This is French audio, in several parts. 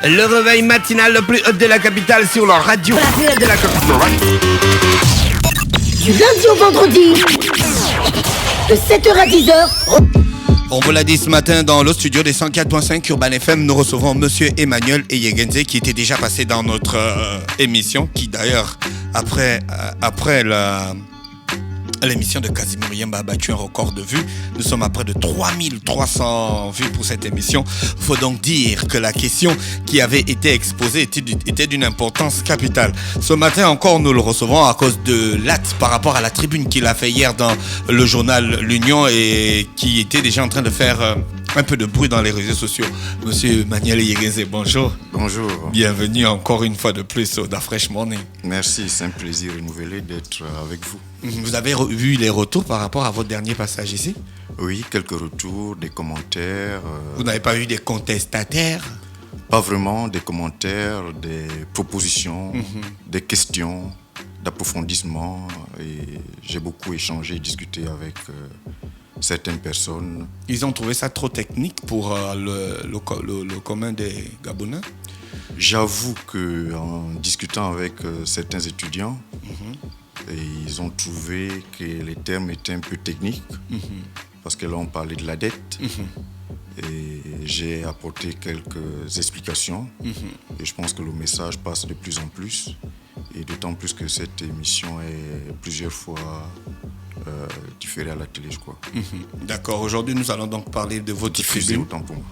Le réveil matinal le plus haut de la capitale sur la radio. La plus haute de la capitale. Du lundi au vendredi, de 7h à 10h. On vous l'a dit ce matin dans le studio des 104.5 Urban FM, nous recevons Monsieur Emmanuel Eyegenze qui était déjà passé dans notre émission, qui d'ailleurs, après l'émission de Casimir Yemba a battu un record de vues. Nous sommes à près de 3300 vues pour cette émission. Il faut donc dire que la question qui avait été exposée était d'une importance capitale. Ce matin encore, nous le recevons à cause de l'acte par rapport à la tribune qu'il a fait hier dans le journal L'Union et qui était déjà en train de faire un peu de bruit dans les réseaux sociaux. Monsieur Emmanuel Eyegenze, bonjour. Bonjour. Bienvenue encore une fois de plus au Da Fresh Morning. Merci, c'est un plaisir renouvelé d'être avec vous. Vous avez vu les retours par rapport à votre dernier passage ici? Oui, quelques retours, des commentaires. Vous n'avez pas eu des contestataires? Pas vraiment, des commentaires, des propositions, des questions d'approfondissement. Et j'ai beaucoup échangé et discuté avec certaines personnes. Ils ont trouvé ça trop technique pour le commun des Gabonais? J'avoue qu'en discutant avec certains étudiants, et ils ont trouvé que les termes étaient un peu techniques, parce que là on parlait de la dette, et j'ai apporté quelques explications, et je pense que le message passe de plus en plus, et d'autant plus que cette émission est plusieurs fois diffusée à la télé, je crois. D'accord, aujourd'hui nous allons donc parler de votre tribune. Autant pour moi.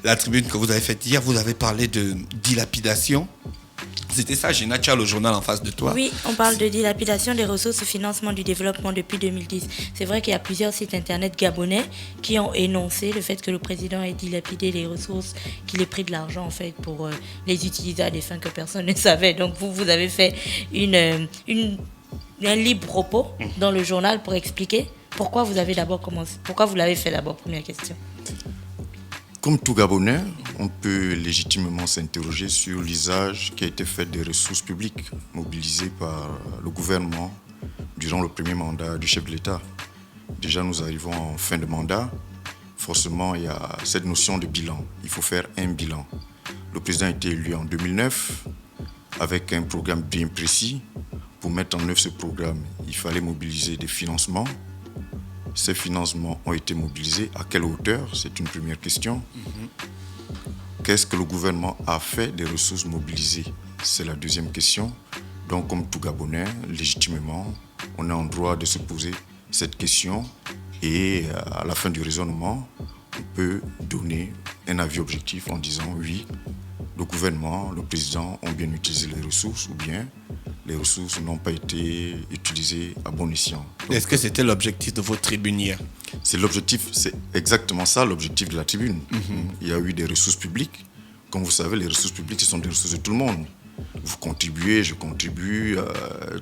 La tribune que vous avez faite hier, vous avez parlé de dilapidation. C'était ça, j'ai Nacha, le journal en face de toi. Oui, on parle de dilapidation des ressources et financement du développement depuis 2010. C'est vrai qu'il y a plusieurs sites internet gabonais qui ont énoncé le fait que le président ait dilapidé les ressources, qu'il ait pris de l'argent en fait pour les utiliser à des fins que personne ne savait. Donc vous avez fait un libre propos dans le journal pour expliquer pourquoi vous avez d'abord commencé, pourquoi vous l'avez fait d'abord, première question. Comme tout Gabonais, on peut légitimement s'interroger sur l'usage qui a été fait des ressources publiques mobilisées par le gouvernement durant le premier mandat du chef de l'État. Déjà, nous arrivons en fin de mandat. Forcément, il y a cette notion de bilan. Il faut faire un bilan. Le président a été élu en 2009 avec un programme bien précis. Pour mettre en œuvre ce programme, il fallait mobiliser des financements. Ces financements ont été mobilisés. À quelle hauteur? C'est une première question. Qu'est-ce que le gouvernement a fait des ressources mobilisées? C'est la deuxième question. Donc, comme tout Gabonais, légitimement, on est en droit de se poser cette question. Et à la fin du raisonnement, on peut donner un avis objectif en disant oui, le gouvernement, le président ont bien utilisé les ressources ou bien les ressources n'ont pas été utilisées à bon escient. Donc, est-ce que c'était l'objectif de votre tribune hier? C'est exactement ça l'objectif de la tribune. Il y a eu des ressources publiques. Comme vous savez, les ressources publiques, ce sont des ressources de tout le monde. Vous contribuez, je contribue,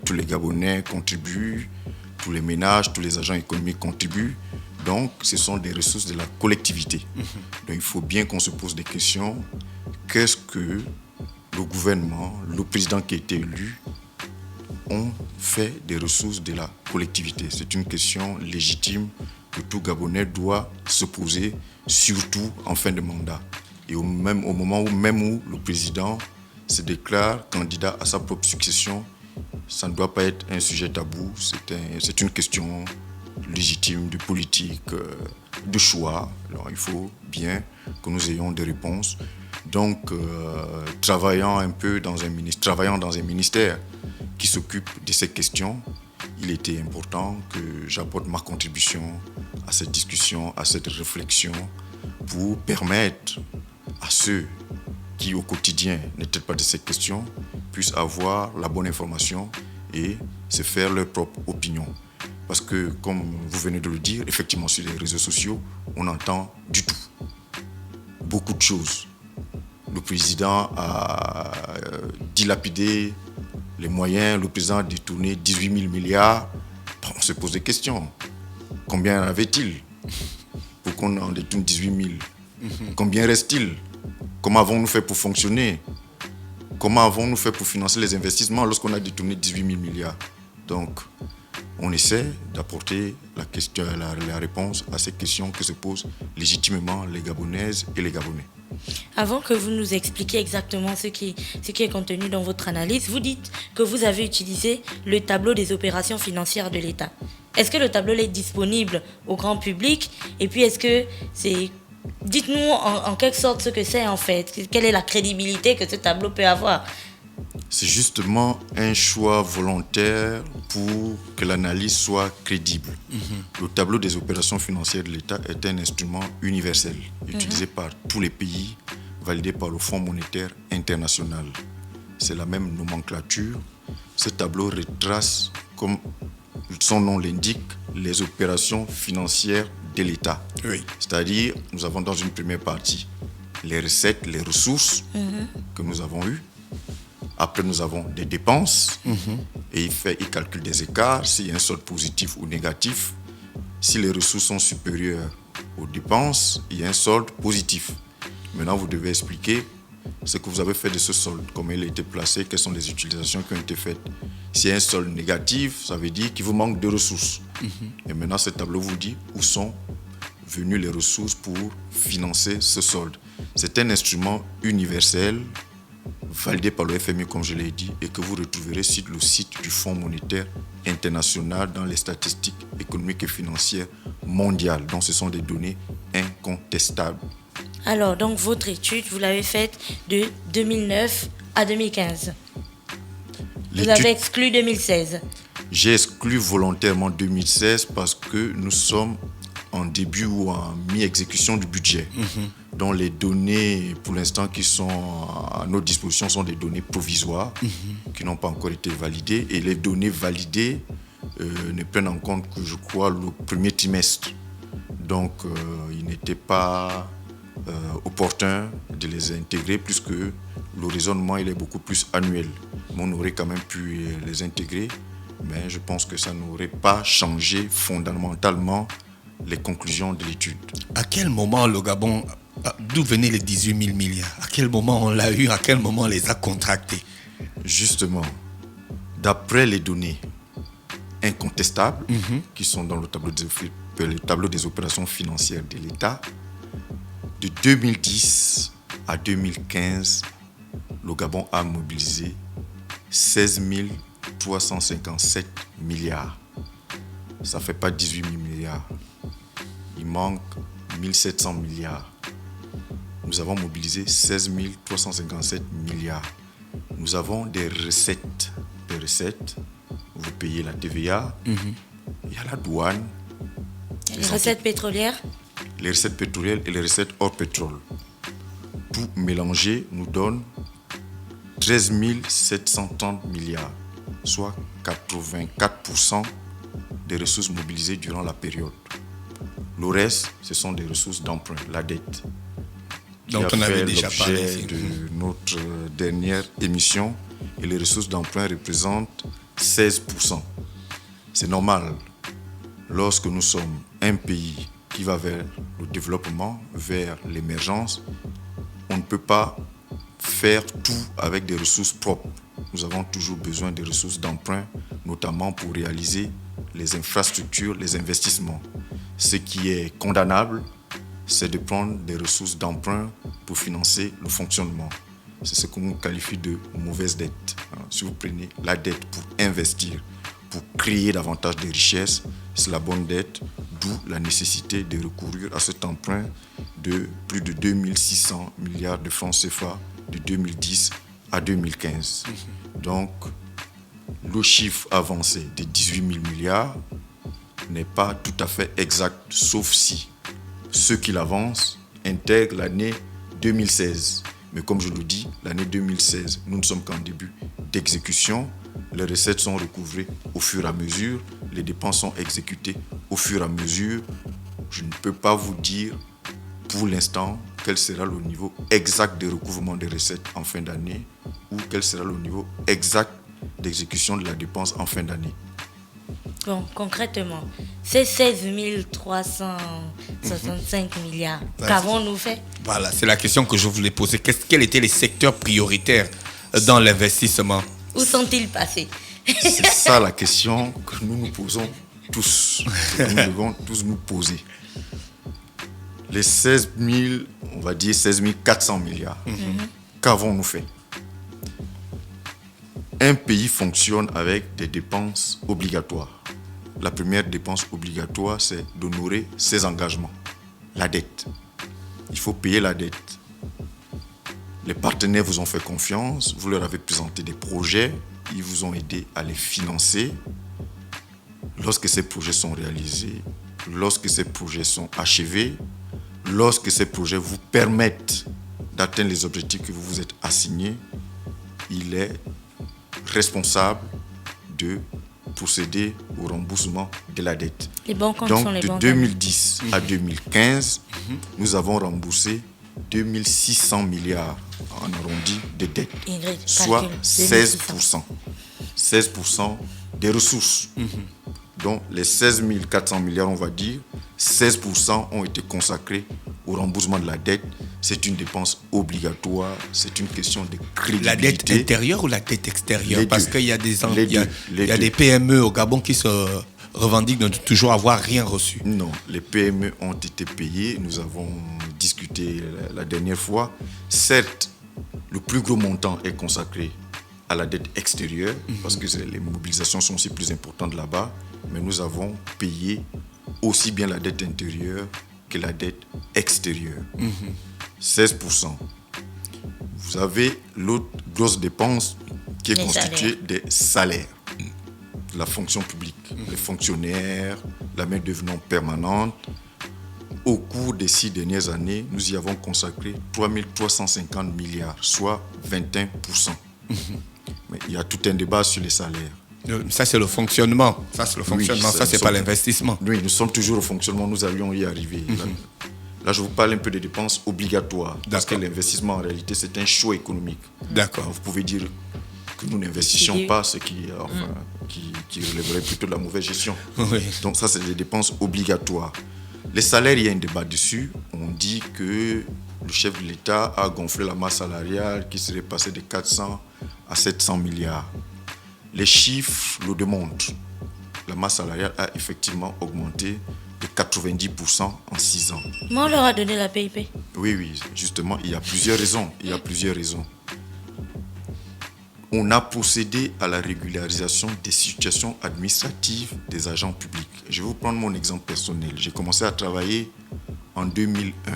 tous les Gabonais contribuent, tous les ménages, tous les agents économiques contribuent. Donc, ce sont des ressources de la collectivité. Donc, il faut bien qu'on se pose des questions. Qu'est-ce que le gouvernement, le président qui a été élu, ont fait des ressources de la collectivité? C'est une question légitime que tout Gabonais doit se poser, surtout en fin de mandat. Et au moment où le président se déclare candidat à sa propre succession, ça ne doit pas être un sujet tabou. C'est une question légitime de politique, de choix. Alors, il faut bien que nous ayons des réponses. Donc, travaillant dans un ministère qui s'occupe de ces questions, il était important que j'apporte ma contribution à cette discussion, à cette réflexion, pour permettre à ceux qui, au quotidien, ne traitent pas de ces questions, puissent avoir la bonne information et se faire leur propre opinion. Parce que, comme vous venez de le dire, effectivement, sur les réseaux sociaux, on entend du tout. Beaucoup de choses. Le président a dilapidé les moyens, le président a détourné 18 000 milliards. On se pose des questions. Combien en avait-il pour qu'on en détourne 18 000? Combien reste-t-il? Comment avons-nous fait pour fonctionner? Comment avons-nous fait pour financer les investissements lorsqu'on a détourné 18 000 milliards? Donc, on essaie d'apporter la réponse à ces questions que se posent légitimement les Gabonaises et les Gabonais. Avant que vous nous expliquiez exactement ce qui est contenu dans votre analyse, vous dites que vous avez utilisé le tableau des opérations financières de l'État. Est-ce que le tableau est disponible au grand public? Et puis est-ce que c'est... Dites-nous en quelque sorte ce que c'est en fait. Quelle est la crédibilité que ce tableau peut avoir? C'est justement un choix volontaire pour que l'analyse soit crédible. Le tableau des opérations financières de l'État est un instrument universel, utilisé par tous les pays, validé par le Fonds monétaire international. C'est la même nomenclature. Ce tableau retrace, comme son nom l'indique, les opérations financières de l'État. Oui. C'est-à-dire, nous avons dans une première partie les recettes, les ressources que nous avons eues. Après, nous avons des dépenses et il calcule des écarts, s'il y a un solde positif ou négatif. Si les ressources sont supérieures aux dépenses, il y a un solde positif. Maintenant, vous devez expliquer ce que vous avez fait de ce solde, comment il a été placé, quelles sont les utilisations qui ont été faites. S'il y a un solde négatif, ça veut dire qu'il vous manque de ressources. Et maintenant, ce tableau vous dit où sont venues les ressources pour financer ce solde. C'est un instrument universel validé par le FMI, comme je l'ai dit, et que vous retrouverez sur le site du Fonds monétaire international dans les statistiques économiques et financières mondiales. Donc, ce sont des données incontestables. Alors, donc, votre étude, vous l'avez faite de 2009 à 2015. Vous avez exclu 2016. J'ai exclu volontairement 2016 parce que nous sommes en début ou en mi-exécution du budget. Donc les données, pour l'instant, qui sont à notre disposition sont des données provisoires qui n'ont pas encore été validées. Et les données validées ne prennent en compte que, je crois, le premier trimestre. Donc il n'était pas opportun de les intégrer puisque le raisonnement il est beaucoup plus annuel. Mais on aurait quand même pu les intégrer, mais je pense que ça n'aurait pas changé fondamentalement les conclusions de l'étude. À quel moment le Gabon, d'où venaient les 18 000 milliards? À quel moment on l'a eu? À quel moment on les a contractés? Justement, d'après les données incontestables qui sont dans le tableau des opérations financières de l'État, de 2010 à 2015, le Gabon a mobilisé 16 357 milliards. Ça ne fait pas 18 000 milliards. Il manque 1700 milliards. Nous avons mobilisé 16 357 milliards. Nous avons des recettes. Vous payez la TVA, il y a la douane. Les recettes pétrolières? Les recettes pétrolières et les recettes hors pétrole. Tout mélangé nous donne 13 730 milliards, soit 84% des ressources mobilisées durant la période. Le reste, ce sont des ressources d'emprunt, la dette. Donc on avait déjà parlé de notre dernière émission, et les ressources d'emprunt représentent 16%. C'est normal. Lorsque nous sommes un pays qui va vers le développement, vers l'émergence, on ne peut pas faire tout avec des ressources propres. Nous avons toujours besoin des ressources d'emprunt, notamment pour réaliser les infrastructures, les investissements. Ce qui est condamnable, c'est de prendre des ressources d'emprunt pour financer le fonctionnement. C'est ce qu'on qualifie de mauvaise dette. Si vous prenez la dette pour investir, pour créer davantage de richesses, c'est la bonne dette, d'où la nécessité de recourir à cet emprunt de plus de 2600 milliards de francs CFA de 2010 à 2015. Donc, le chiffre avancé de 18 000 milliards n'est pas tout à fait exact, sauf si ceux qui l'avancent intègrent l'année 2016. Mais comme je le dis, l'année 2016, nous ne sommes qu'en début d'exécution. Les recettes sont recouvrées au fur et à mesure, les dépenses sont exécutées au fur et à mesure. Je ne peux pas vous dire pour l'instant quel sera le niveau exact de recouvrement des recettes en fin d'année ou quel sera le niveau exact d'exécution de la dépense en fin d'année. Bon, concrètement, ces 16 365 milliards, qu'avons-nous fait? Voilà, c'est la question que je voulais poser. Quels étaient les secteurs prioritaires dans l'investissement? Où sont-ils passés? C'est ça la question que nous nous posons tous, que nous devons tous nous poser. Les 16 000, on va dire 16 400 milliards, qu'avons-nous fait? Un pays fonctionne avec des dépenses obligatoires. La première dépense obligatoire, c'est d'honorer ses engagements, la dette. Il faut payer la dette. Les partenaires vous ont fait confiance, vous leur avez présenté des projets, ils vous ont aidé à les financer. Lorsque ces projets sont réalisés, lorsque ces projets sont achevés, lorsque ces projets vous permettent d'atteindre les objectifs que vous vous êtes assignés, il est responsable de procéder au remboursement de la dette. Les bons comptes Donc, sont les de bons 2010 à 2015, nous avons remboursé 2600 milliards en arrondi de dettes, Ingrid, soit calcule. 16%. 16% des ressources. Donc, les 16 400 milliards, on va dire, 16% ont été consacrés au remboursement de la dette. C'est une dépense obligatoire, c'est une question de crédibilité. La dette intérieure ou la dette extérieure? Les Parce deux. qu'il y a des Les deux. des PME au Gabon qui se revendiquent de ne toujours avoir rien reçu. Non, les PME ont été payées. Nous avons discuté la dernière fois. Certes, le plus gros montant est consacré à la dette extérieure, parce que les mobilisations sont aussi plus importantes là-bas. Mais nous avons payé aussi bien la dette intérieure que la dette extérieure. 16%. Vous avez l'autre grosse dépense qui est Les constituée des salaires. La fonction publique, les fonctionnaires, la main-d'œuvre non permanente. Au cours des 6 dernières années, nous y avons consacré 3 350 milliards, soit 21%. Mais il y a tout un débat sur les salaires. Ça, c'est le fonctionnement. Ça, c'est le fonctionnement. Oui, ça, c'est pas l'investissement. Oui, nous sommes toujours au fonctionnement, nous allions y arriver. Là, je vous parle un peu des dépenses obligatoires. Parce que D'accord. l'investissement, en réalité, c'est un choix économique. D'accord. Vous pouvez dire que nous n'investissions pas, ce qui relèverait plutôt de la mauvaise gestion. Oui. Donc ça, c'est des dépenses obligatoires. Les salaires, il y a un débat dessus. On dit que le chef de l'État a gonflé la masse salariale qui serait passée de 400 à 700 milliards. Les chiffres le démontrent. La masse salariale a effectivement augmenté de 90% en 6 ans. Moi, on leur a donné la PIP. Oui, justement, il y a plusieurs raisons. On a procédé à la régularisation des situations administratives des agents publics. Je vais vous prendre mon exemple personnel. J'ai commencé à travailler en 2001.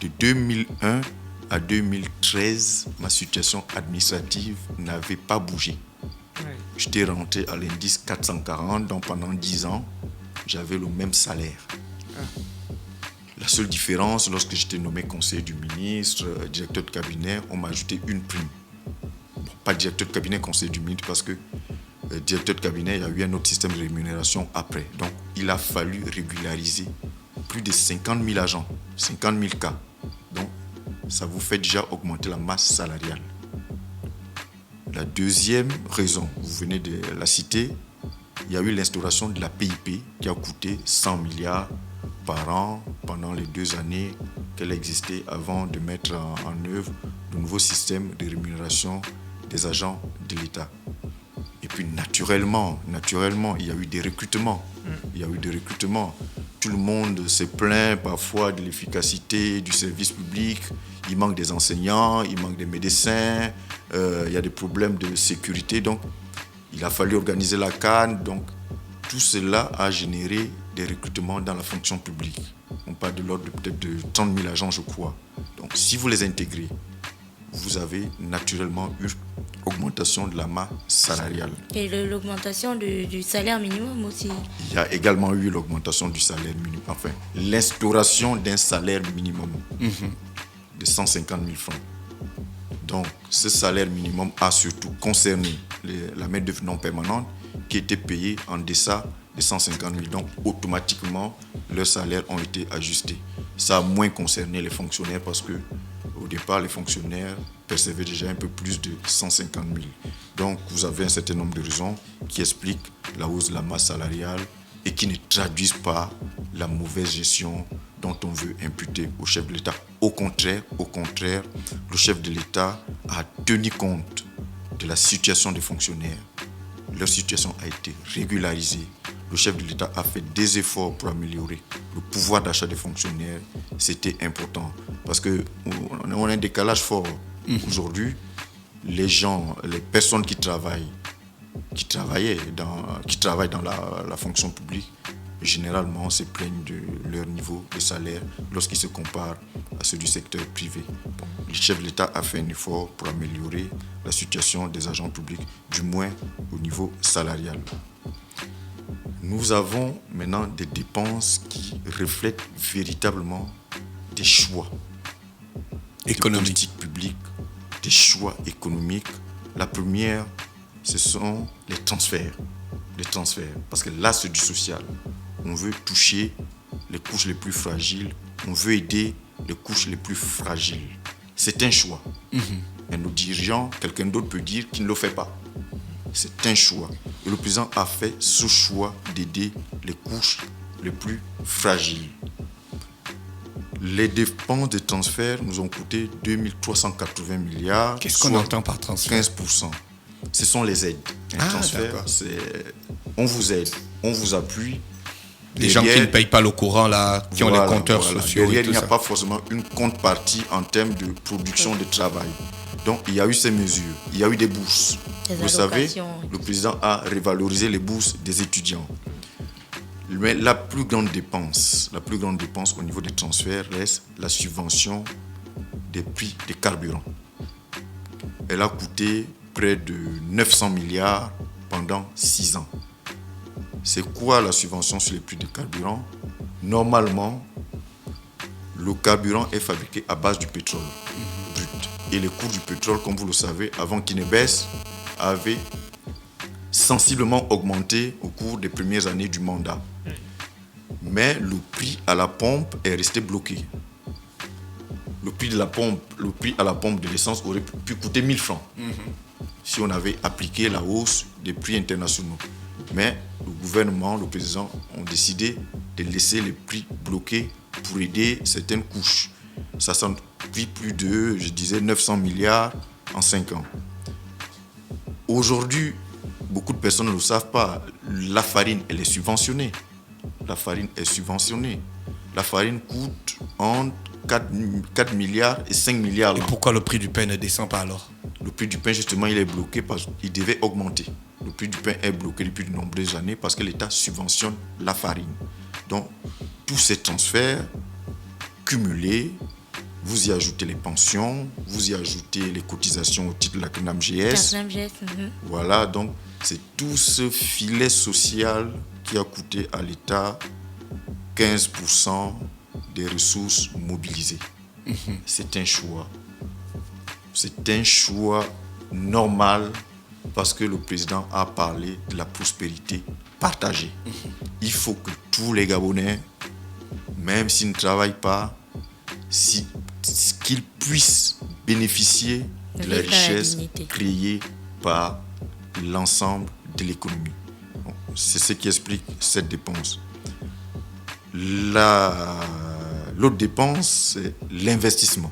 De 2001 à 2013, ma situation administrative n'avait pas bougé. J'étais rentré à l'indice 440, donc pendant 10 ans, j'avais le même salaire. La seule différence, lorsque j'étais nommé conseiller du ministre, directeur de cabinet, on m'a ajouté une prime. Bon, pas directeur de cabinet, conseiller du ministre, parce que directeur de cabinet, il y a eu un autre système de rémunération après. Donc, il a fallu régulariser plus de 50 000 agents, 50 000 cas. Donc, ça vous fait déjà augmenter la masse salariale. La deuxième raison, vous venez de la citer, il y a eu l'instauration de la PIP qui a coûté 100 milliards par an pendant les 2 années qu'elle existait avant de mettre en œuvre de nouveaux systèmes de rémunération des agents de l'État. Et puis naturellement, il y a eu des recrutements. Tout le monde se plaint parfois de l'efficacité du service public. Il manque des enseignants, il manque des médecins, il y a des problèmes de sécurité. Donc, il a fallu organiser la CAN. Donc, tout cela a généré des recrutements dans la fonction publique. On parle de l'ordre de peut-être de 30 000 agents, je crois. Donc, si vous les intégrez, vous avez naturellement une augmentation de la masse salariale. Et l'augmentation du salaire minimum aussi. Il y a également eu l'augmentation du salaire minimum. Enfin, l'instauration d'un salaire minimum de 150 000 francs. Donc, ce salaire minimum a surtout concerné la main-d'œuvre non permanente qui était payée en deçà de 150 000. Donc, automatiquement, leurs salaires ont été ajustés. Ça a moins concerné les fonctionnaires parce que, au départ, les fonctionnaires percevaient déjà un peu plus de 150 000. Donc, vous avez un certain nombre de raisons qui expliquent la hausse de la masse salariale et qui ne traduisent pas la mauvaise gestion dont on veut imputer au chef de l'État. Au contraire, le chef de l'État a tenu compte de la situation des fonctionnaires, leur situation a été régularisée. Le chef de l'État a fait des efforts pour améliorer le pouvoir d'achat des fonctionnaires. C'était important parce qu'on a un décalage fort. Aujourd'hui, les personnes qui travaillent dans la fonction publique, généralement se plaignent de leur niveau de salaire lorsqu'ils se comparent à ceux du secteur privé. Bon, le chef de l'État a fait un effort pour améliorer la situation des agents publics, du moins au niveau salarial. Nous avons maintenant des dépenses qui reflètent véritablement des choix économiques, de politique publique, des choix économiques. La première, ce sont les transferts. Parce que là, c'est du social. On veut toucher les couches les plus fragiles. On veut aider les couches les plus fragiles. C'est un choix. Et nos dirigeants, quelqu'un d'autre peut dire qu'il ne le fait pas. C'est un choix. Et le président a fait ce choix d'aider les couches les plus fragiles. Les dépenses de transfert nous ont coûté 2380 milliards. Qu'est-ce qu'on entend par transfert? 15%. Ce sont les aides. Un transfert, c'est on vous aide, on vous appuie. Les gens qui ne payent pas le courant, là, qui ont les compteurs sociaux. Derrière, et tout il n'y a ça. pas forcément une contrepartie en termes de production de travail. Donc, il y a eu ces mesures. Il y a eu des bourses. Vous savez, le président a révalorisé les bourses des étudiants. Mais la plus grande dépense au niveau des transferts reste la subvention des prix des carburants. Elle a coûté près de 900 milliards pendant 6 ans. C'est quoi la subvention sur les prix des carburants? Normalement, le carburant est fabriqué à base du pétrole brut. Et les cours du pétrole, comme vous le savez, avant qu'il ne baisse, avaient sensiblement augmenté au cours des premières années du mandat. Mais le prix à la pompe est resté bloqué. Le prix à la pompe de l'essence aurait pu coûter 1000 francs si on avait appliqué la hausse des prix internationaux. Mais le gouvernement, le président ont décidé de laisser les prix bloqués pour aider certaines couches. Ça s'en pris plus de, 900 milliards en 5 ans. Aujourd'hui, beaucoup de personnes ne le savent pas. La farine, elle est subventionnée. La farine coûte entre 4 milliards et 5 milliards. Et pourquoi le prix du pain ne descend pas alors? Le prix du pain, justement, il est bloqué parce qu'il devait augmenter. Le prix du pain est bloqué depuis de nombreuses années parce que l'État subventionne la farine. Donc, tous ces transferts cumulés, vous y ajoutez les pensions, vous y ajoutez les cotisations au titre de la CNAMGS. Voilà, donc c'est tout ce filet social qui a coûté à l'État 15% des ressources mobilisées. C'est un choix. C'est un choix normal parce que le président a parlé de la prospérité partagée. Il faut que tous les Gabonais, même s'ils ne travaillent pas, qu'ils puissent bénéficier de la richesse créée par l'ensemble de l'économie. Bon, c'est ce qui explique cette dépense. L'autre dépense, c'est l'investissement.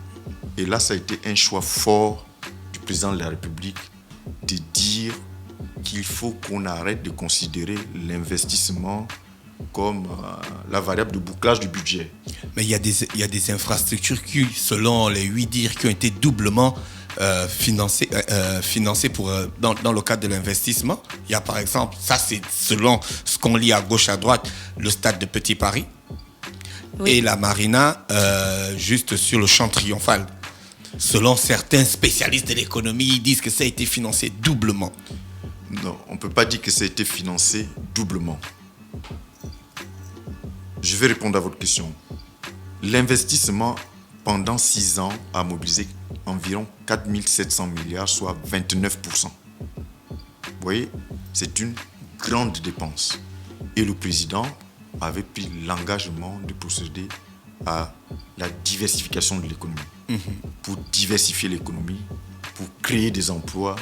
Et là, ça a été un choix fort du président de la République de dire qu'il faut qu'on arrête de considérer l'investissement comme la variable de bouclage du budget. Mais il y a des infrastructures qui, selon les 8 dires, qui ont été doublement financées dans le cadre de l'investissement. Il y a par exemple, ça c'est selon ce qu'on lit à gauche à droite, le stade de Petit Paris et la marina juste sur le champ Triomphal. Selon certains spécialistes de l'économie, ils disent que ça a été financé doublement. Non, on ne peut pas dire que ça a été financé doublement. Je vais répondre à votre question. L'investissement pendant 6 ans a mobilisé environ 4 700 milliards, soit 29%. Vous voyez, c'est une grande dépense. Et le président avait pris l'engagement de procéder à la diversification de l'économie. Pour diversifier l'économie, pour créer des emplois,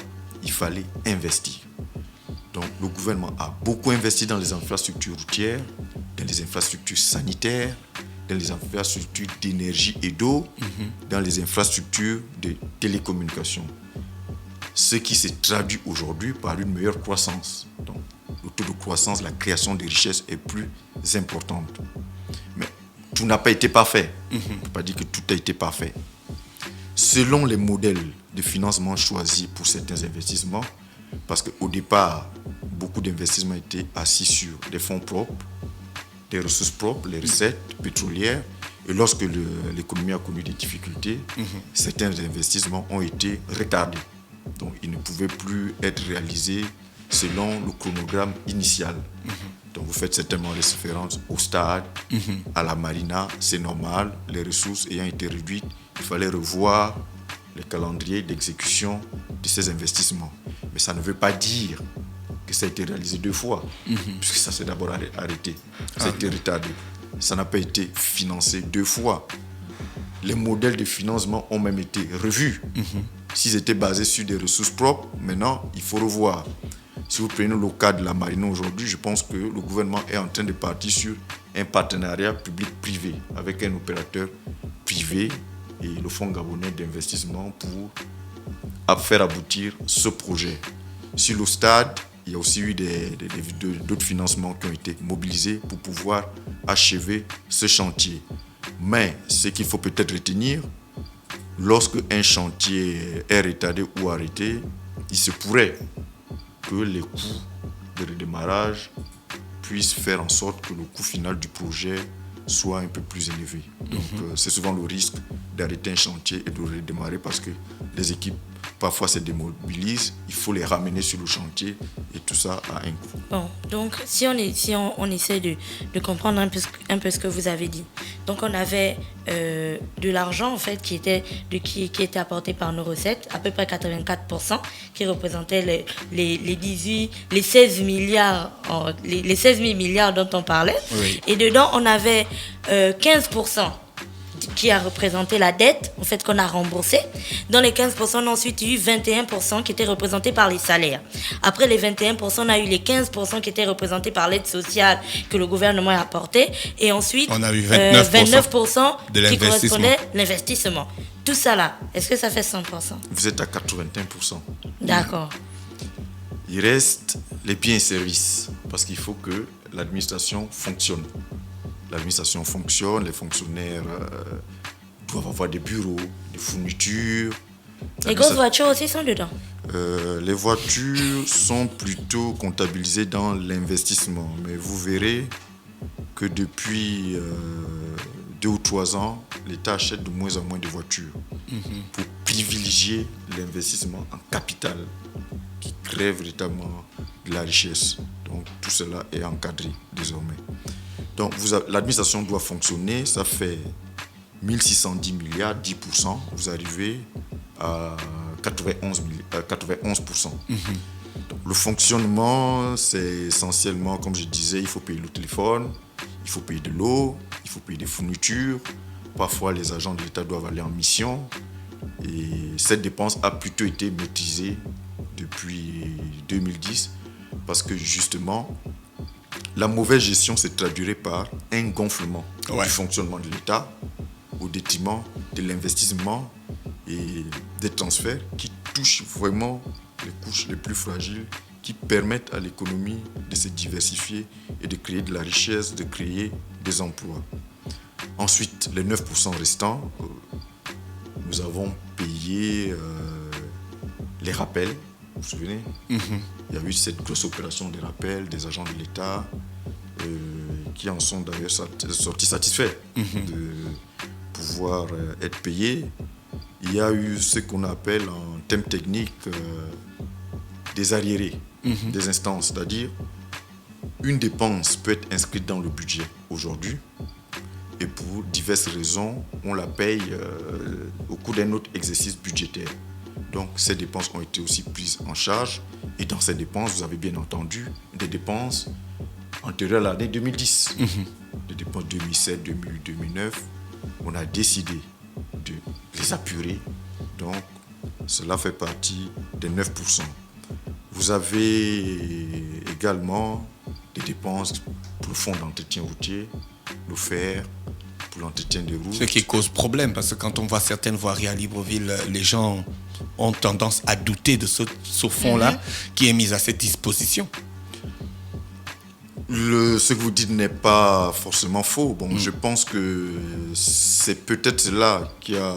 il fallait investir. Donc le gouvernement a beaucoup investi dans les infrastructures routières, dans les infrastructures sanitaires, dans les infrastructures d'énergie et d'eau, dans les infrastructures de télécommunications. ce qui se traduit aujourd'hui par une meilleure croissance. Donc, le taux de croissance, la création de richesses est plus importante. Mais tout n'a pas été parfait. Je ne peux pas dire que tout a été parfait. Selon les modèles de financement choisis pour certains investissements, parce qu'au départ, beaucoup d'investissements étaient assis sur des fonds propres, des ressources propres, les recettes pétrolières. Et lorsque l'économie a connu des difficultés, certains investissements ont été retardés. Donc, ils ne pouvaient plus être réalisés selon le chronogramme initial. Donc, vous faites certainement référence au stade, à la marina, c'est normal. Les ressources ayant été réduites, il fallait revoir le calendrier d'exécution de ces investissements. Mais ça ne veut pas dire que ça a été réalisé 2 fois, puisque ça s'est d'abord arrêté. Ça a été retardé. Ça n'a pas été financé 2 fois. Les modèles de financement ont même été revus. S'ils étaient basés sur des ressources propres, maintenant, il faut revoir. Si vous prenez le cas de la marina aujourd'hui, je pense que le gouvernement est en train de partir sur un partenariat public-privé avec un opérateur privé et le Fonds gabonais d'investissement pour faire aboutir ce projet. Sur le stade, il y a aussi eu d'autres financements qui ont été mobilisés pour pouvoir achever ce chantier. Mais ce qu'il faut peut-être retenir, lorsque un chantier est retardé ou arrêté, il se pourrait que les coûts de redémarrage puissent faire en sorte que le coût final du projet soit un peu plus élevé. Donc, c'est souvent le risque d'arrêter un chantier et de redémarrer parce que les équipes parfois se démobilisent, il faut les ramener sur le chantier et tout ça a un coût. Bon, donc si on essaie de comprendre un peu ce que vous avez dit. Donc on avait de l'argent en fait qui était apporté par nos recettes, à peu près 84%, qui représentait les 16 milliards, les 16 000 milliards dont on parlait. Oui. Et dedans on avait 15% qui a représenté la dette, en fait, qu'on a remboursée. Dans les 15%, on a ensuite eu 21% qui étaient représentés par les salaires. Après les 21%, on a eu les 15% qui étaient représentés par l'aide sociale que le gouvernement a apportée. Et ensuite, on a eu 29% qui correspondait à l'investissement. Tout ça là, est-ce que ça fait 100%? Vous êtes à 81%. D'accord. Il reste les biens et services, parce qu'il faut que l'administration fonctionne. L'administration fonctionne, les fonctionnaires doivent avoir des bureaux, des fournitures. Les grosses voitures aussi sont dedans? Les voitures sont plutôt comptabilisées dans l'investissement. Mais vous verrez que depuis 2 ou 3 ans, l'État achète de moins en moins de voitures pour privilégier l'investissement en capital qui crée véritablement de la richesse. Donc tout cela est encadré désormais. Donc, l'administration doit fonctionner, ça fait 1610 milliards, 10%, vous arrivez à 91%. Donc, le fonctionnement, c'est essentiellement, comme je disais, il faut payer le téléphone, il faut payer de l'eau, il faut payer des fournitures. Parfois, les agents de l'État doivent aller en mission. Et cette dépense a plutôt été maîtrisée depuis 2010 parce que justement, la mauvaise gestion se traduirait par un gonflement du fonctionnement de l'État au détriment de l'investissement et des transferts qui touchent vraiment les couches les plus fragiles, qui permettent à l'économie de se diversifier et de créer de la richesse, de créer des emplois. Ensuite, les 9% restants, nous avons payé les rappels, vous vous souvenez? Il y a eu cette grosse opération de rappel des agents de l'État qui en sont d'ailleurs sortis satisfaits de pouvoir être payés. Il y a eu ce qu'on appelle en termes techniques des arriérés, des instances, c'est-à-dire une dépense peut être inscrite dans le budget aujourd'hui et pour diverses raisons, on la paye au cours d'un autre exercice budgétaire. Donc, ces dépenses ont été aussi prises en charge. Et dans ces dépenses, vous avez bien entendu des dépenses antérieures à l'année 2010. Des dépenses 2007, 2008, 2009. On a décidé de les apurer. Donc, cela fait partie des 9%. Vous avez également des dépenses pour le fonds d'entretien routier, le fer, pour l'entretien des routes. Ce qui cause problème, parce que quand on voit certaines voiries à Libreville, les gens ont tendance à douter de ce fonds-là qui est mis à cette disposition. Ce que vous dites n'est pas forcément faux. Bon, je pense que c'est peut-être cela qui a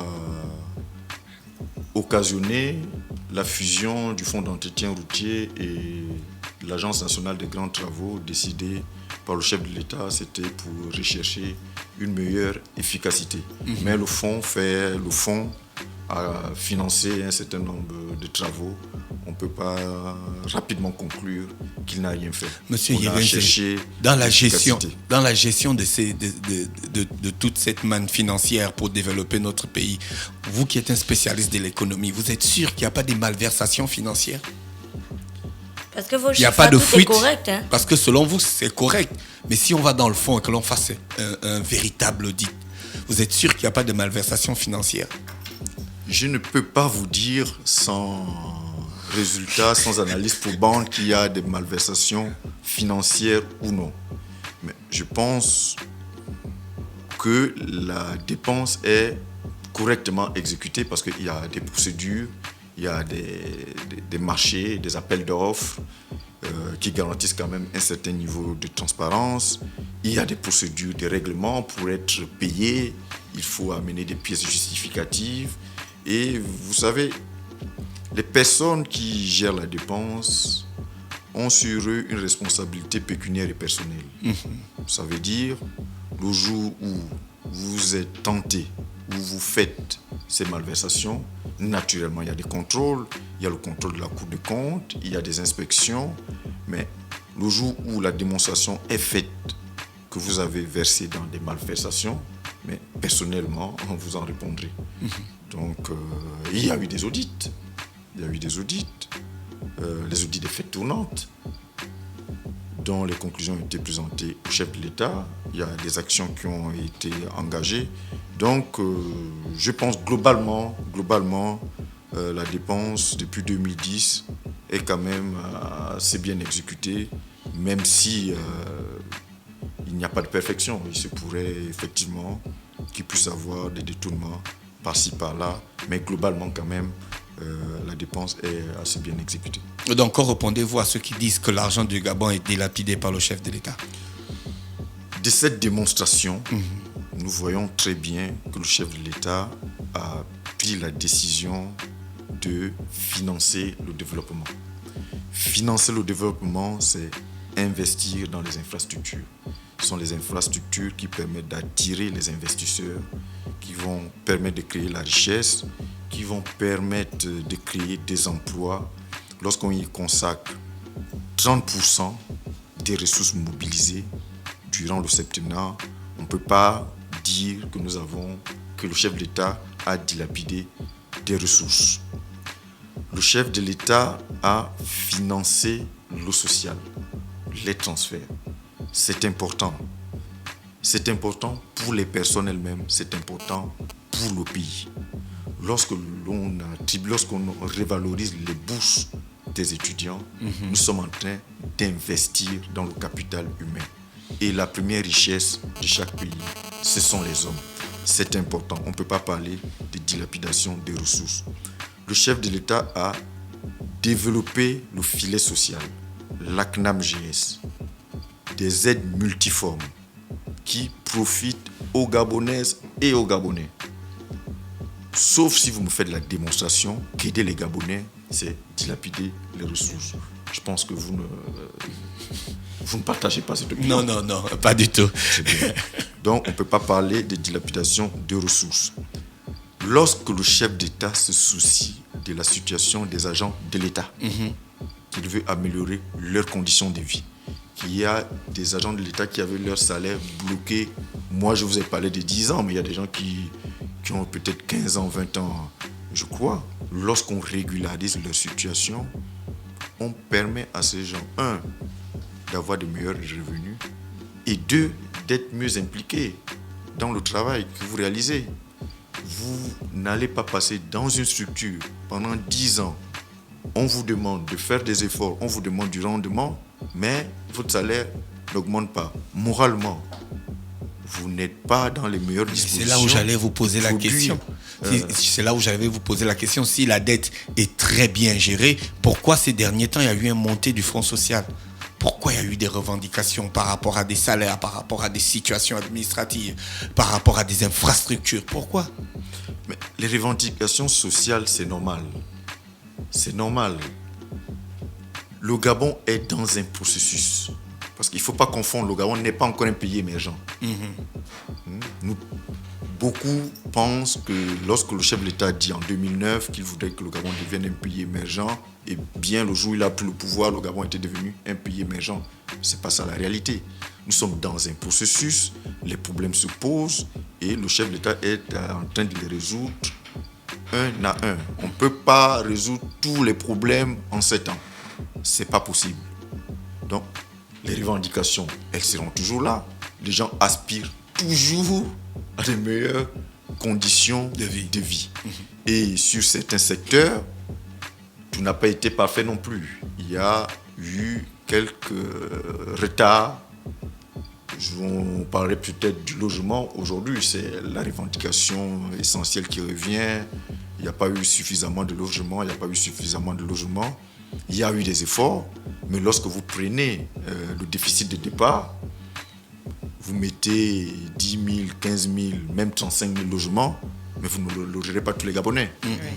occasionné la fusion du Fonds d'entretien routier et l'Agence nationale des grands travaux décidée par le chef de l'État. C'était pour rechercher une meilleure efficacité. Mais le fonds a financé un certain nombre de travaux. On ne peut pas rapidement conclure qu'il n'a rien fait. Monsieur On a cherché dans la gestion de toute cette manne financière pour développer notre pays, vous qui êtes un spécialiste de l'économie, vous êtes sûr qu'il n'y a pas de malversations financières? Parce que vos Il n'y a chiffres, pas de tout est fuite, correct. Hein? parce que selon vous, c'est correct. Mais si on va dans le fond et que l'on fasse un véritable audit, vous êtes sûr qu'il n'y a pas de malversation financière? Je ne peux pas vous dire sans résultat, sans analyse probante qu'il y a des malversations financières ou non. Mais je pense que la dépense est correctement exécutée parce qu'il y a des procédures, il y a des marchés, des appels d'offres qui garantissent quand même un certain niveau de transparence. Il y a des procédures, des règlements pour être payé. Il faut amener des pièces justificatives. Et vous savez, les personnes qui gèrent la dépense ont sur eux une responsabilité pécuniaire et personnelle. Ça veut dire, le jour où vous êtes tenté, où vous faites ces malversations, naturellement, il y a des contrôles, il y a le contrôle de la Cour des comptes, il y a des inspections, mais le jour où la démonstration est faite que vous avez versé dans des malversations, mais personnellement, vous en répondrez. Donc, il y a eu des audits. Il y a eu des audits, les audits des fêtes tournantes, dont les conclusions ont été présentées au chef de l'État. Il y a des actions qui ont été engagées. Donc, je pense globalement, la dépense depuis 2010 est quand même assez bien exécutée, même si il n'y a pas de perfection. Il se pourrait effectivement qu'il puisse y avoir des détournements par-ci, par-là, mais globalement quand même, la dépense est assez bien exécutée. Donc, répondez-vous à ceux qui disent que l'argent du Gabon est dilapidé par le chef de l'État? De cette démonstration, nous voyons très bien que le chef de l'État a pris la décision de financer le développement. Financer le développement, c'est investir dans les infrastructures. Ce sont les infrastructures qui permettent d'attirer les investisseurs, qui vont permettre de créer la richesse, qui vont permettre de créer des emplois. Lorsqu'on y consacre 30% des ressources mobilisées durant le septennat, on ne peut pas dire que le chef de l'État a dilapidé des ressources. Le chef de l'État a financé le social, les transferts. C'est important. C'est important pour les personnes elles-mêmes, c'est important pour le pays. Lorsqu'on révalorise les bourses des étudiants, nous sommes en train d'investir dans le capital humain. Et la première richesse de chaque pays, ce sont les hommes. C'est important. On ne peut pas parler de dilapidation des ressources. Le chef de l'État a développé le filet social, l'ACNAM-GS, des aides multiformes qui profitent aux Gabonaises et aux Gabonais. Sauf si vous me faites la démonstration qu'aider les Gabonais, c'est dilapider les ressources. Je pense que vous ne partagez pas cette opinion. Non, pas du tout. C'est bien. Donc, on ne peut pas parler de dilapidation de ressources. Lorsque le chef d'État se soucie de la situation des agents de l'État, qu'il veut améliorer leurs conditions de vie, qu'il y a des agents de l'État qui avaient leur salaire bloqué. Moi, je vous ai parlé de 10 ans, mais il y a des gens qui ont peut-être 15 ans, 20 ans, je crois. Lorsqu'on régularise leur situation, on permet à ces gens, 1, d'avoir de meilleurs revenus, et 2, d'être mieux impliqués dans le travail que vous réalisez. Vous n'allez pas passer dans une structure pendant 10 ans. On vous demande de faire des efforts, on vous demande du rendement, mais votre salaire n'augmente pas. Moralement, vous n'êtes pas dans les meilleures dispositions. C'est là où j'allais vous poser la question. C'est là où j'avais vous poser la question. Si la dette est très bien gérée, pourquoi ces derniers temps, il y a eu une montée du Fonds social ? Pourquoi il y a eu des revendications par rapport à des salaires, par rapport à des situations administratives, par rapport à des infrastructures ? Pourquoi ? Mais les revendications sociales, c'est normal. C'est normal. Le Gabon est dans un processus. Parce qu'il ne faut pas confondre, le Gabon n'est pas encore un pays émergent. Beaucoup pensent que lorsque le chef de l'État a dit en 2009 qu'il voudrait que le Gabon devienne un pays émergent, et bien le jour où il a pris le pouvoir, le Gabon était devenu un pays émergent. Ce n'est pas ça la réalité. Nous sommes dans un processus, les problèmes se posent et le chef de l'État est en train de les résoudre un à un. On ne peut pas résoudre tous les problèmes en 7 ans. Ce n'est pas possible. Donc, les revendications, elles seront toujours là. Les gens aspirent toujours à de meilleures conditions de vie. Et sur certains secteurs, tout n'a pas été parfait non plus. Il y a eu quelques retards. On parlerait peut-être du logement. Aujourd'hui, c'est la revendication essentielle qui revient. Il n'y a pas eu suffisamment de logements. Il y a eu des efforts. Mais lorsque vous prenez le déficit de départ, vous mettez 10 000, 15 000, même 35 000 logements, mais vous ne logerez pas tous les Gabonais.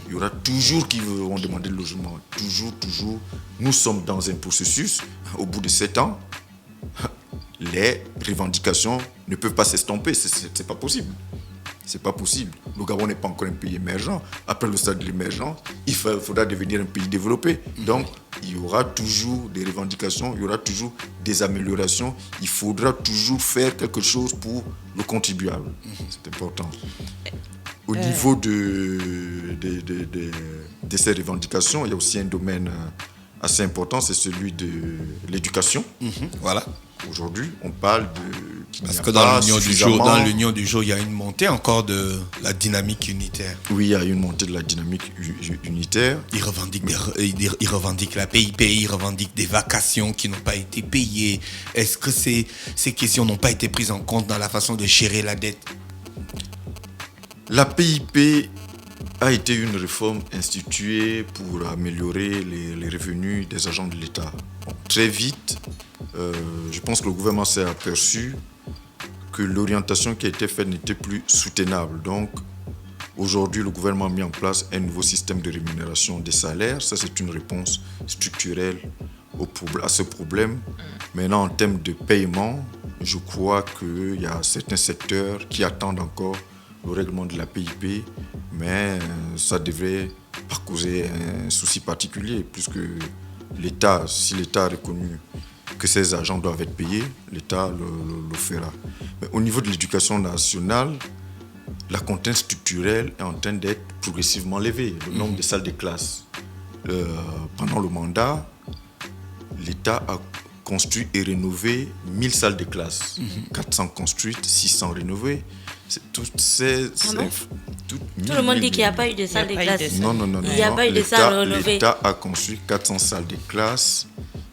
Il y aura toujours qui vont demander le logement. Toujours. Nous sommes dans un processus. Au bout de 7 ans, les revendications ne peuvent pas s'estomper. C'est pas possible. C'est pas possible. Le Gabon n'est pas encore un pays émergent. Après le stade de l'émergence, il faudra devenir un pays développé. Donc, il y aura toujours des revendications, il y aura toujours des améliorations. Il faudra toujours faire quelque chose pour le contribuable. C'est important. Au niveau de ces revendications, il y a aussi un domaine assez important, c'est celui de l'éducation. Voilà. Aujourd'hui, on parle parce que dans l'union du jour, il y a une montée encore de la dynamique unitaire. Oui, il y a une montée de la dynamique unitaire. Ils revendiquent la PIP, ils revendiquent des vacations qui n'ont pas été payées. Est-ce que ces questions n'ont pas été prises en compte dans la façon de gérer la dette ? La PIP a été une réforme instituée pour améliorer les revenus des agents de l'État. Très vite, je pense que le gouvernement s'est aperçu que l'orientation qui a été faite n'était plus soutenable. Donc, aujourd'hui, le gouvernement a mis en place un nouveau système de rémunération des salaires. Ça, c'est une réponse structurelle à ce problème. Maintenant, en termes de paiement, je crois qu'il y a certains secteurs qui attendent encore le règlement de la PIP, mais ça devrait pas causer un souci particulier, puisque si l'État a reconnu que ces agents doivent être payés, l'État le fera. Mais au niveau de l'éducation nationale, la contrainte structurelle est en train d'être progressivement levée. Le nombre de salles de classe. Pendant le mandat, l'État a construit et rénové 1000 salles de classe. 400 construites, 600 rénovées. Tout le monde dit qu'il n'y a pas eu de salles de classe. Non. Il n'y a pas eu de salles rénovées. L'État a construit 400 salles de classe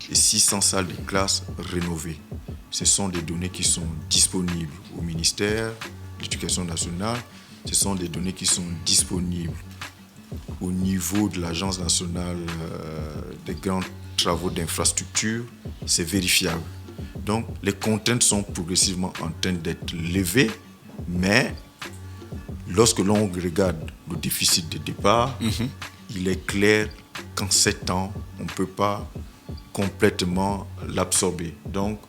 et 600 salles de classe rénovées. Ce sont des données qui sont disponibles au ministère de l'Éducation nationale. Ce sont des données qui sont disponibles au niveau de l'Agence nationale des grands travaux d'infrastructure. C'est vérifiable. Donc, les contraintes sont progressivement en train d'être levées, mais lorsque l'on regarde le déficit de départ, il est clair qu'en 7 ans, on ne peut pas complètement l'absorber. Donc,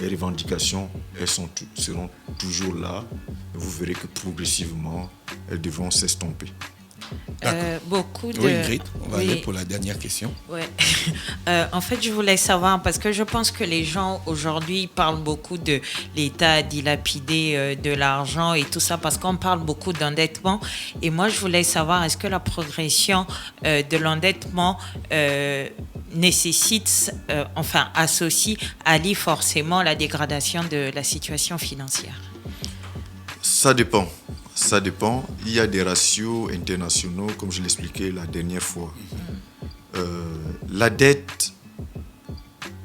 les revendications, elles seront toujours là. Et vous verrez que progressivement, elles devront s'estomper. Oui, Ingrid, on va aller pour la dernière question. Ouais. En fait, je voulais savoir, parce que je pense que les gens aujourd'hui parlent beaucoup de l'État dilapidé de l'argent et tout ça, parce qu'on parle beaucoup d'endettement. Et moi, je voulais savoir, est-ce que la progression de l'endettement allie forcément la dégradation de la situation financière? Ça dépend. Il y a des ratios internationaux, comme je l'expliquais la dernière fois. La dette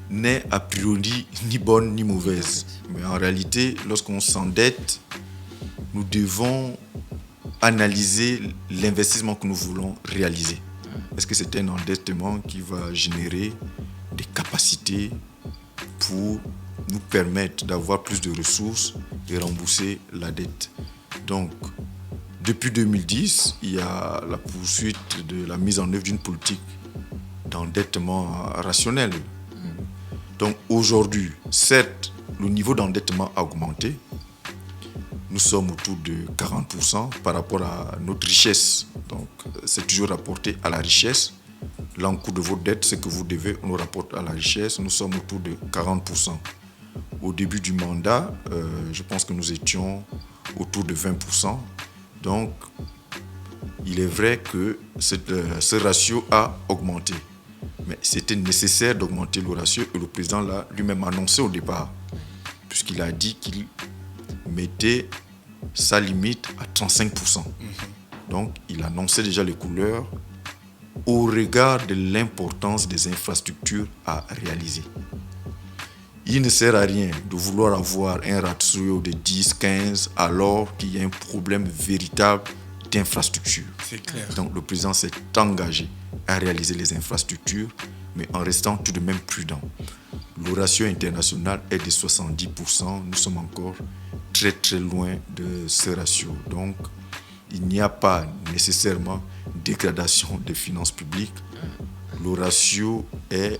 n'est a priori ni bonne ni mauvaise. Mais en réalité, lorsqu'on s'endette, nous devons analyser l'investissement que nous voulons réaliser. Est-ce que c'est un endettement qui va générer des capacités pour nous permettre d'avoir plus de ressources et rembourser la dette? Donc, depuis 2010, il y a la poursuite de la mise en œuvre d'une politique d'endettement rationnel. Donc aujourd'hui, certes, le niveau d'endettement a augmenté. Nous sommes autour de 40% par rapport à notre richesse. Donc c'est toujours rapporté à la richesse. L'encours de vos dettes, ce que vous devez, on nous rapporte à la richesse. Nous sommes autour de 40%. Au début du mandat, je pense que nous étions autour de 20%. Donc, il est vrai que ce ratio a augmenté. Mais c'était nécessaire d'augmenter le ratio et le président l'a lui-même annoncé au départ, puisqu'il a dit qu'il mettait sa limite à 35%. Donc, il annonçait déjà les couleurs au regard de l'importance des infrastructures à réaliser. Il ne sert à rien de vouloir avoir un ratio de 10, 15 alors qu'il y a un problème véritable d'infrastructure. C'est clair. Donc le président s'est engagé à réaliser les infrastructures, mais en restant tout de même prudent. Le ratio international est de 70%. Nous sommes encore très très loin de ce ratio. Donc il n'y a pas nécessairement dégradation des finances publiques. Le ratio est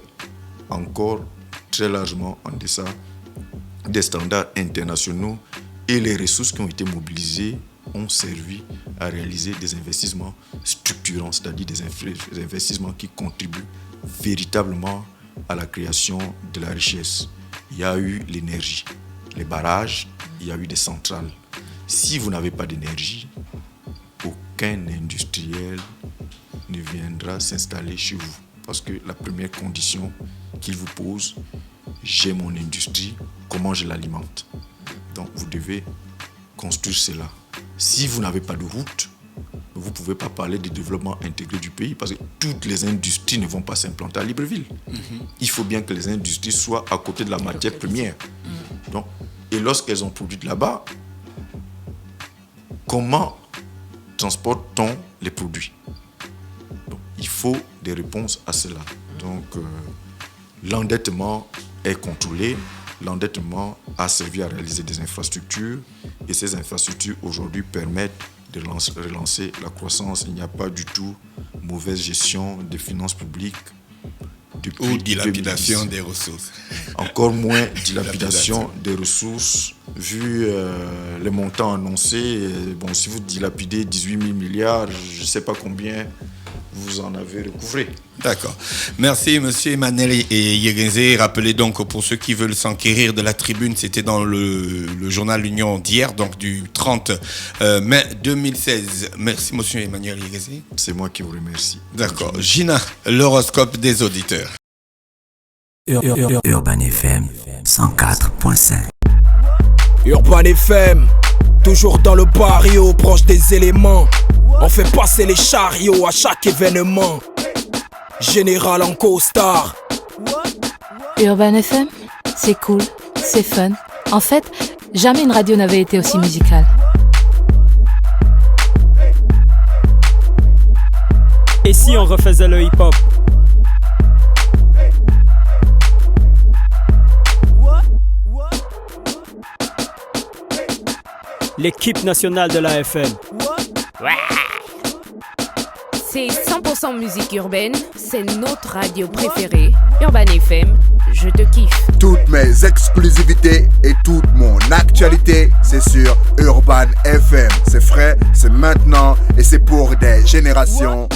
encore très largement en deçà des standards internationaux et les ressources qui ont été mobilisées ont servi à réaliser des investissements structurants, c'est-à-dire des investissements qui contribuent véritablement à la création de la richesse. Il y a eu l'énergie, les barrages, il y a eu des centrales. Si vous n'avez pas d'énergie, aucun industriel ne viendra s'installer chez vous. Parce que la première condition qu'il vous pose, j'ai mon industrie, comment je l'alimente? Donc vous devez construire cela. Si vous n'avez pas de route, vous ne pouvez pas parler de développement intégré du pays parce que toutes les industries ne vont pas s'implanter à Libreville. Il faut bien que les industries soient à côté de la matière première. Donc, et lorsqu'elles ont produit de là-bas, comment transporte-t-on les produits? Donc, il faut des réponses à cela. Donc, l'endettement est contrôlé. L'endettement a servi à réaliser des infrastructures et ces infrastructures aujourd'hui permettent de relancer la croissance. Il n'y a pas du tout mauvaise gestion des finances publiques depuis ou dilapidation 2010. des ressources. Encore moins dilapidation des ressources. Vu les montants annoncés, bon, si vous dilapidez 18 000 milliards, je ne sais pas combien vous en avez recouvré. D'accord. Merci, monsieur Emmanuel et Yegenzé. Rappelez donc, pour ceux qui veulent s'enquérir de la tribune, c'était dans le journal L'Union d'hier, donc du 30 mai 2016. Merci, monsieur Emmanuel Yegenzé. C'est moi qui vous remercie. D'accord. Gina, l'horoscope des auditeurs. Urban FM 104.5. Urban FM, toujours dans le barrio, proche des éléments. On fait passer les chariots à chaque événement. Général en costard. Urban FM, c'est cool, c'est fun. En fait, jamais une radio n'avait été aussi musicale. Et si on refaisait le hip-hop? L'équipe nationale de la FM. C'est 100% musique urbaine, c'est notre radio préférée. Urban FM, je te kiffe. Toutes mes exclusivités et toute mon actualité, c'est sur Urban FM. C'est frais, c'est maintenant et c'est pour des générations.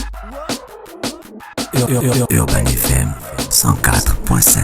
Urban FM 104.5.